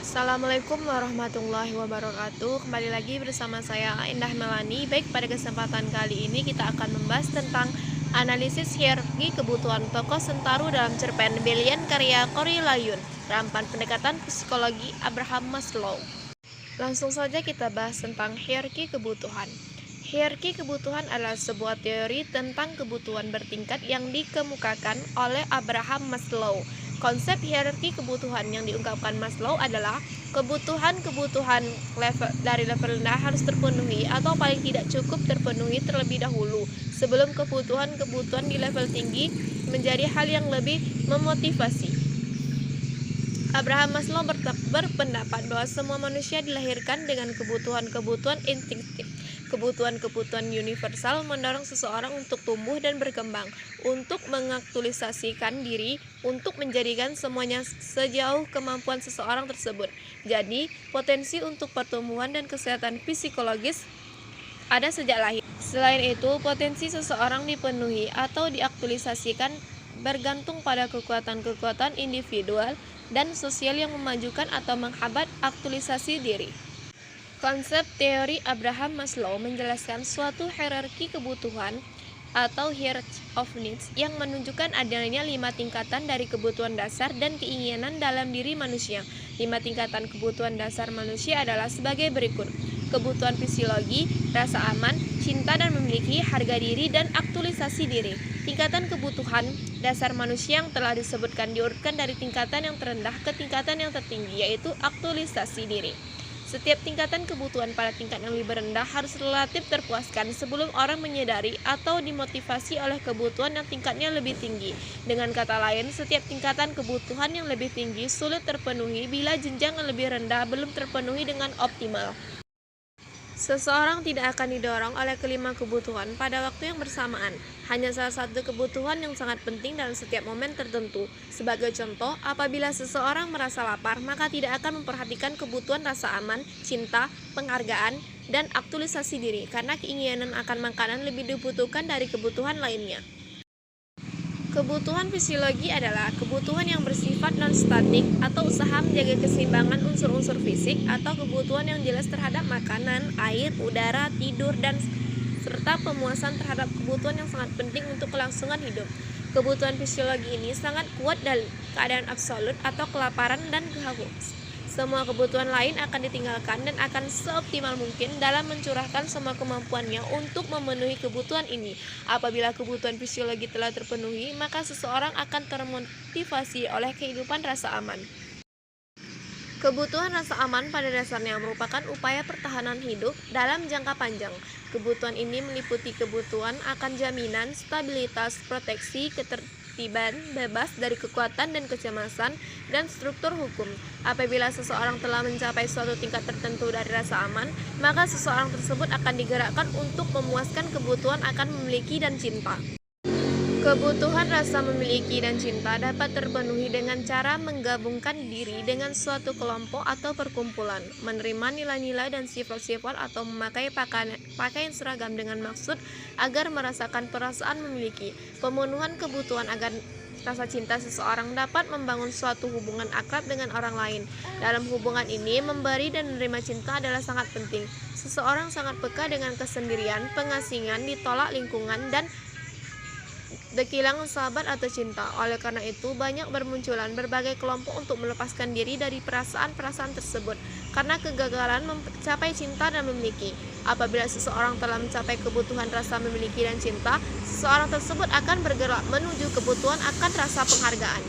Assalamualaikum warahmatullahi wabarakatuh. Kembali lagi bersama saya Indah Melani. Baik, pada kesempatan kali ini kita akan membahas tentang analisis hierarki kebutuhan tokoh Sentaru dalam cerpen Billion karya Corey Layun, rampan pendekatan psikologi Abraham Maslow. Langsung saja kita bahas tentang hierarki kebutuhan. Hierarki kebutuhan adalah sebuah teori tentang kebutuhan bertingkat yang dikemukakan oleh Abraham Maslow. Konsep hierarki kebutuhan yang diungkapkan Maslow adalah kebutuhan-kebutuhan dari level rendah harus terpenuhi atau paling tidak cukup terpenuhi terlebih dahulu sebelum kebutuhan-kebutuhan di level tinggi menjadi hal yang lebih memotivasi. Abraham Maslow berpendapat bahwa semua manusia dilahirkan dengan kebutuhan-kebutuhan instinktif. Kebutuhan-kebutuhan universal mendorong seseorang untuk tumbuh dan berkembang, untuk mengaktualisasikan diri, untuk menjadikan semuanya sejauh kemampuan seseorang tersebut. Jadi, potensi untuk pertumbuhan dan kesehatan psikologis ada sejak lahir. Selain itu, potensi seseorang dipenuhi atau diaktualisasikan bergantung pada kekuatan-kekuatan individual dan sosial yang memajukan atau menghambat aktualisasi diri. Konsep teori Abraham Maslow menjelaskan suatu hierarki kebutuhan atau hierarchy of needs yang menunjukkan adanya 5 tingkatan dari kebutuhan dasar dan keinginan dalam diri manusia. 5 tingkatan kebutuhan dasar manusia adalah sebagai berikut: kebutuhan fisiologi, rasa aman, cinta dan memiliki, harga diri, dan aktualisasi diri. Tingkatan kebutuhan dasar manusia yang telah disebutkan diurutkan dari tingkatan yang terendah ke tingkatan yang tertinggi, yaitu aktualisasi diri. Setiap tingkatan kebutuhan pada tingkat yang lebih rendah harus relatif terpuaskan sebelum orang menyadari atau dimotivasi oleh kebutuhan yang tingkatnya lebih tinggi. Dengan kata lain, setiap tingkatan kebutuhan yang lebih tinggi sulit terpenuhi bila jenjang yang lebih rendah belum terpenuhi dengan optimal. Seseorang tidak akan didorong oleh kelima kebutuhan pada waktu yang bersamaan. Hanya salah satu kebutuhan yang sangat penting dalam setiap momen tertentu. Sebagai contoh, apabila seseorang merasa lapar, maka tidak akan memperhatikan kebutuhan rasa aman, cinta, penghargaan, dan aktualisasi diri, karena keinginan akan makanan lebih dibutuhkan dari kebutuhan lainnya. Kebutuhan fisiologi adalah kebutuhan yang bersifat non-statik atau usaha menjaga keseimbangan unsur-unsur fisik atau kebutuhan yang jelas terhadap makanan, air, udara, tidur, dan serta pemuasan terhadap kebutuhan yang sangat penting untuk kelangsungan hidup. Kebutuhan fisiologi ini sangat kuat dalam keadaan absolut atau kelaparan dan kehausan. Semua kebutuhan lain akan ditinggalkan dan akan seoptimal mungkin dalam mencurahkan semua kemampuannya untuk memenuhi kebutuhan ini. Apabila kebutuhan fisiologi telah terpenuhi, maka seseorang akan termotivasi oleh kehidupan rasa aman. Kebutuhan rasa aman pada dasarnya merupakan upaya pertahanan hidup dalam jangka panjang. Kebutuhan ini meliputi kebutuhan akan jaminan, stabilitas, proteksi, ketertiban, bebas dari kekuatan dan kecemasan, dan struktur hukum. Apabila seseorang telah mencapai suatu tingkat tertentu dari rasa aman, maka seseorang tersebut akan digerakkan untuk memuaskan kebutuhan akan memiliki dan cinta. Kebutuhan rasa memiliki dan cinta dapat terpenuhi dengan cara menggabungkan diri dengan suatu kelompok atau perkumpulan, menerima nilai-nilai dan sifat-sifat atau memakai pakaian seragam dengan maksud agar merasakan perasaan memiliki. Pemenuhan kebutuhan agar rasa cinta seseorang dapat membangun suatu hubungan akrab dengan orang lain. Dalam hubungan ini, memberi dan menerima cinta adalah sangat penting. Seseorang sangat peka dengan kesendirian, pengasingan, ditolak lingkungan, dan kehilangan sahabat atau cinta. Oleh karena itu, banyak bermunculan berbagai kelompok untuk melepaskan diri dari perasaan-perasaan tersebut karena kegagalan mencapai cinta dan memiliki. Apabila seseorang telah mencapai kebutuhan rasa memiliki dan cinta, seseorang tersebut akan bergerak menuju kebutuhan akan rasa penghargaan.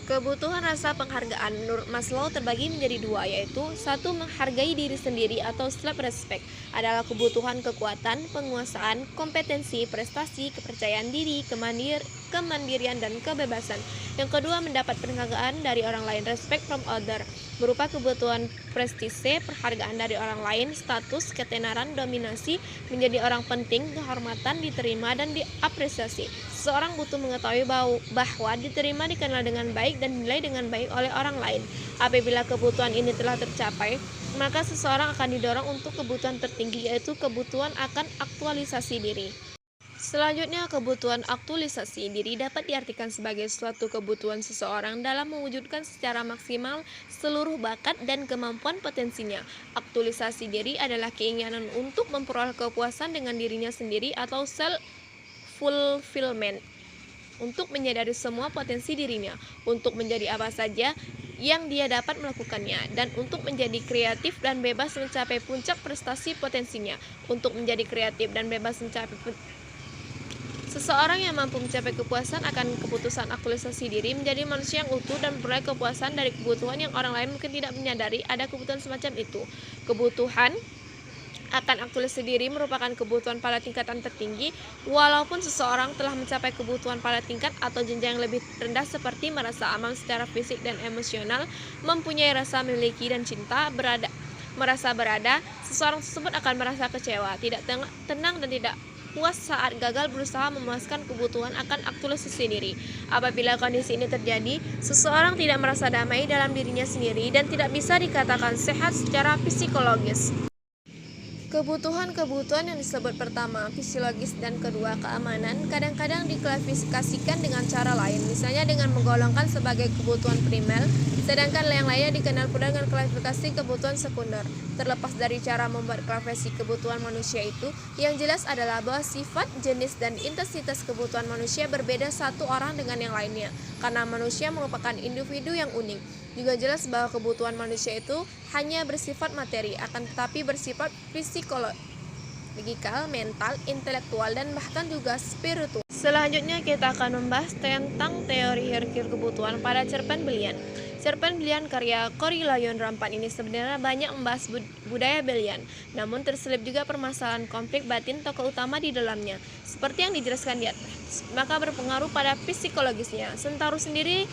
Kebutuhan rasa penghargaan menurut Maslow terbagi menjadi dua, yaitu satu, menghargai diri sendiri atau self-respect adalah kebutuhan kekuatan, penguasaan, kompetensi, prestasi, kepercayaan diri, kemandirian, dan kebebasan. Yang kedua, mendapat penghargaan dari orang lain, respect from other, berupa kebutuhan prestise, penghargaan dari orang lain, status, ketenaran, dominasi, menjadi orang penting, kehormatan, diterima, dan diapresiasi. Seseorang butuh mengetahui bahwa diterima, dikenal dengan baik, dan dinilai dengan baik oleh orang lain. Apabila kebutuhan ini telah tercapai, maka seseorang akan didorong untuk kebutuhan tertinggi, yaitu kebutuhan akan aktualisasi diri. Selanjutnya, kebutuhan aktualisasi diri dapat diartikan sebagai suatu kebutuhan seseorang dalam mewujudkan secara maksimal seluruh bakat dan kemampuan potensinya. Aktualisasi diri adalah keinginan untuk memperoleh kepuasan dengan dirinya sendiri atau self-fulfillment, untuk menyadari semua potensi dirinya, untuk menjadi apa saja yang dia dapat melakukannya, dan untuk menjadi kreatif dan bebas mencapai puncak prestasi potensinya. Untuk menjadi kreatif dan bebas mencapai Seseorang yang mampu mencapai kepuasan akan keputusan aktualisasi diri menjadi manusia yang utuh dan memperoleh kepuasan dari kebutuhan yang orang lain mungkin tidak menyadari ada kebutuhan semacam itu. Kebutuhan akan aktualisasi diri merupakan kebutuhan pada tingkatan tertinggi, walaupun seseorang telah mencapai kebutuhan pada tingkat atau jenjang yang lebih rendah seperti merasa aman secara fisik dan emosional, mempunyai rasa memiliki dan cinta, merasa berada, seseorang tersebut akan merasa kecewa, tidak tenang dan tidak puas saat gagal berusaha memuaskan kebutuhan akan aktualisasi diri. Apabila kondisi ini terjadi, seseorang tidak merasa damai dalam dirinya sendiri dan tidak bisa dikatakan sehat secara psikologis. Kebutuhan-kebutuhan yang disebut pertama, fisiologis, dan kedua, keamanan, kadang-kadang diklasifikasikan dengan cara lain, misalnya dengan menggolongkan sebagai kebutuhan primer, sedangkan yang lainnya dikenal pula dengan klasifikasi kebutuhan sekunder. Terlepas dari cara membuat klasifikasi kebutuhan manusia itu, yang jelas adalah bahwa sifat, jenis, dan intensitas kebutuhan manusia berbeda satu orang dengan yang lainnya, karena manusia merupakan individu yang unik. Juga jelas bahwa kebutuhan manusia itu hanya bersifat materi, akan tetapi bersifat psikologikal, mental, intelektual, dan bahkan juga spiritual. Selanjutnya kita akan membahas tentang teori hierarki kebutuhan pada cerpen Belian. Cerpen Belian karya Cory Lyon Rampan ini sebenarnya banyak membahas budaya Belian, namun terselip juga permasalahan konflik batin tokoh utama di dalamnya. Seperti yang dijelaskan di atas, maka berpengaruh pada psikologisnya. Sentaro sendiri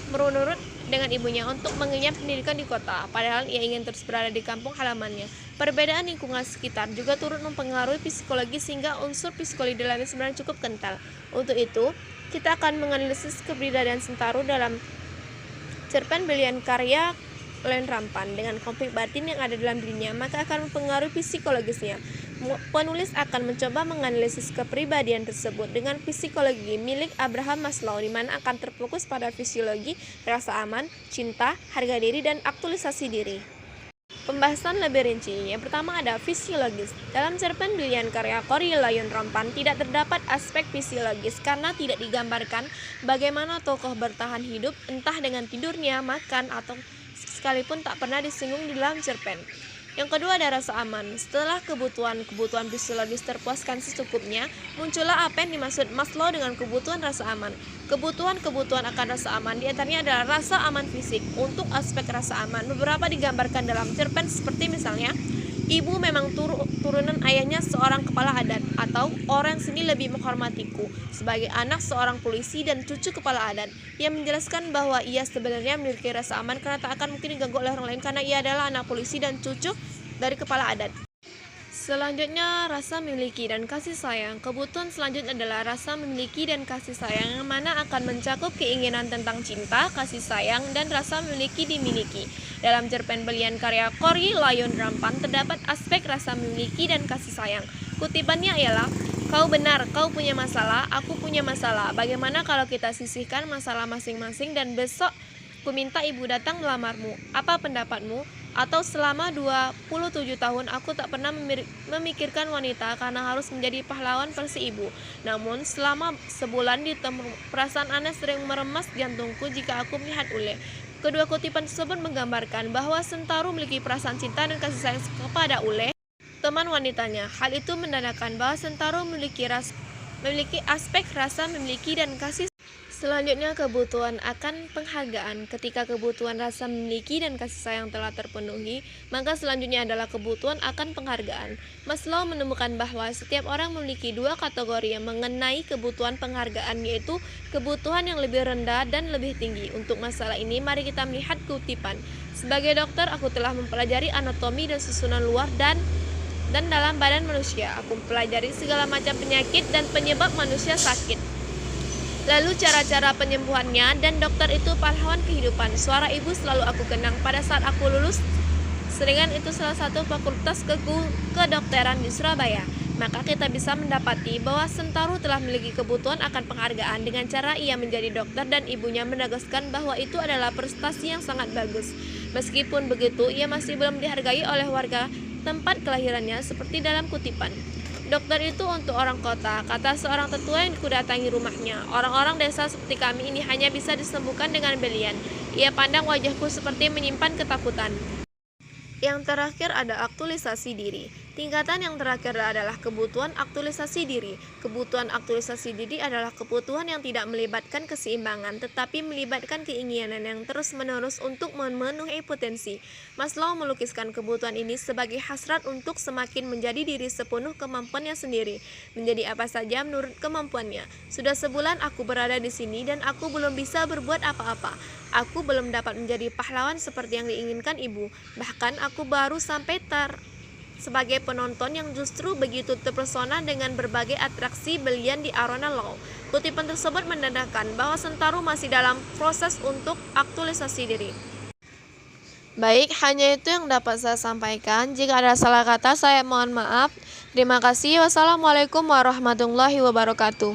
berunurut dengan ibunya untuk mengenyam pendidikan di kota, padahal ia ingin terus berada di kampung halamannya. Perbedaan lingkungan sekitar juga turut mempengaruhi psikologi sehingga unsur psikologi dalamnya sebenarnya cukup kental. Untuk itu, kita akan menganalisis keberadaan Sentaro dalam cerpen Belian karya Lyon Rampan dengan konflik batin yang ada dalam dirinya, maka akan mempengaruhi psikologisnya. Penulis akan mencoba menganalisis kepribadian tersebut dengan psikologi milik Abraham Maslow, di mana akan terfokus pada fisiologi, rasa aman, cinta, harga diri, dan aktualisasi diri. Pembahasan lebih rinci. Yang pertama ada fisiologis. Dalam cerpen Belian karya Cory Lyon Rampan tidak terdapat aspek fisiologis karena tidak digambarkan bagaimana tokoh bertahan hidup, entah dengan tidurnya, makan, atau sekalipun tak pernah disinggung di dalam cerpen. Yang kedua ada rasa aman. Setelah kebutuhan fisiologis terpuaskan secukupnya, muncullah apa yang dimaksud Maslow dengan kebutuhan rasa aman. Kebutuhan akan rasa aman diantaranya adalah rasa aman fisik. Untuk aspek rasa aman, beberapa digambarkan dalam cerpen seperti misalnya, ibu memang turunan ayahnya seorang kepala adat, atau orang sini lebih menghormatiku sebagai anak seorang polisi dan cucu kepala adat, yang menjelaskan bahwa ia sebenarnya memiliki rasa aman karena tak akan mungkin diganggu oleh orang lain karena ia adalah anak polisi dan cucu dari kepala adat. Selanjutnya, rasa memiliki dan kasih sayang. Kebutuhan selanjutnya adalah rasa memiliki dan kasih sayang, yang mana akan mencakup keinginan tentang cinta, kasih sayang, dan rasa memiliki dimiliki. Dalam cerpen Belian karya Cory Lyon Rampan terdapat aspek rasa memiliki dan kasih sayang. Kutipannya ialah, "Kau benar, kau punya masalah, aku punya masalah. Bagaimana kalau kita sisihkan masalah masing-masing dan besok ku minta ibu datang melamarmu? Apa pendapatmu?" Atau selama 27 tahun aku tak pernah memikirkan wanita karena harus menjadi pahlawan versi ibu. Namun selama sebulan ditemu perasaan aneh sering meremas jantungku jika aku melihat Ule. Kedua kutipan tersebut menggambarkan bahwa Sentaro memiliki perasaan cinta dan kasih sayang kepada Ule, teman wanitanya. Hal itu menandakan bahwa Sentaro memiliki aspek rasa memiliki dan kasih. Selanjutnya, kebutuhan akan penghargaan. Ketika kebutuhan rasa memiliki dan kasih sayang telah terpenuhi, maka selanjutnya adalah kebutuhan akan penghargaan. Maslow menemukan bahwa setiap orang memiliki dua kategori yang mengenai kebutuhan penghargaan, yaitu kebutuhan yang lebih rendah dan lebih tinggi. Untuk masalah ini, mari kita melihat kutipan. Sebagai dokter, aku telah mempelajari anatomi dan susunan luar dan dalam badan manusia. Aku mempelajari segala macam penyakit dan penyebab manusia sakit. Lalu cara-cara penyembuhannya, dan dokter itu pahlawan kehidupan. Suara ibu selalu aku kenang pada saat aku lulus. Sedangkan itu salah satu fakultas kedokteran di Surabaya. maka kita bisa mendapati bahwa Sentaro telah memiliki kebutuhan akan penghargaan dengan cara ia menjadi dokter dan ibunya menegaskan bahwa itu adalah prestasi yang sangat bagus. Meskipun begitu, ia masih belum dihargai oleh warga tempat kelahirannya seperti dalam kutipan. Dokter itu untuk orang kota, kata seorang tetua yang kudatangi rumahnya. Orang-orang desa seperti kami ini hanya bisa disembuhkan dengan belian. Ia pandang wajahku seperti menyimpan ketakutan. Yang terakhir ada aktualisasi diri. Tingkatan yang terakhir adalah kebutuhan aktualisasi diri. Kebutuhan aktualisasi diri adalah kebutuhan yang tidak melibatkan keseimbangan, tetapi melibatkan keinginan yang terus-menerus untuk memenuhi potensi. Maslow melukiskan kebutuhan ini sebagai hasrat untuk semakin menjadi diri sepenuh kemampuannya sendiri, menjadi apa saja menurut kemampuannya. Sudah sebulan aku berada di sini dan aku belum bisa berbuat apa-apa. Aku belum dapat menjadi pahlawan seperti yang diinginkan ibu. Bahkan aku baru sampai sebagai penonton yang justru begitu terpesona dengan berbagai atraksi belian di Arona Law. Kutipan tersebut menandakan bahwa Sentaro masih dalam proses untuk aktualisasi diri. Baik, hanya itu yang dapat saya sampaikan. Jika ada salah kata, saya mohon maaf. Terima kasih. Wassalamualaikum warahmatullahi wabarakatuh.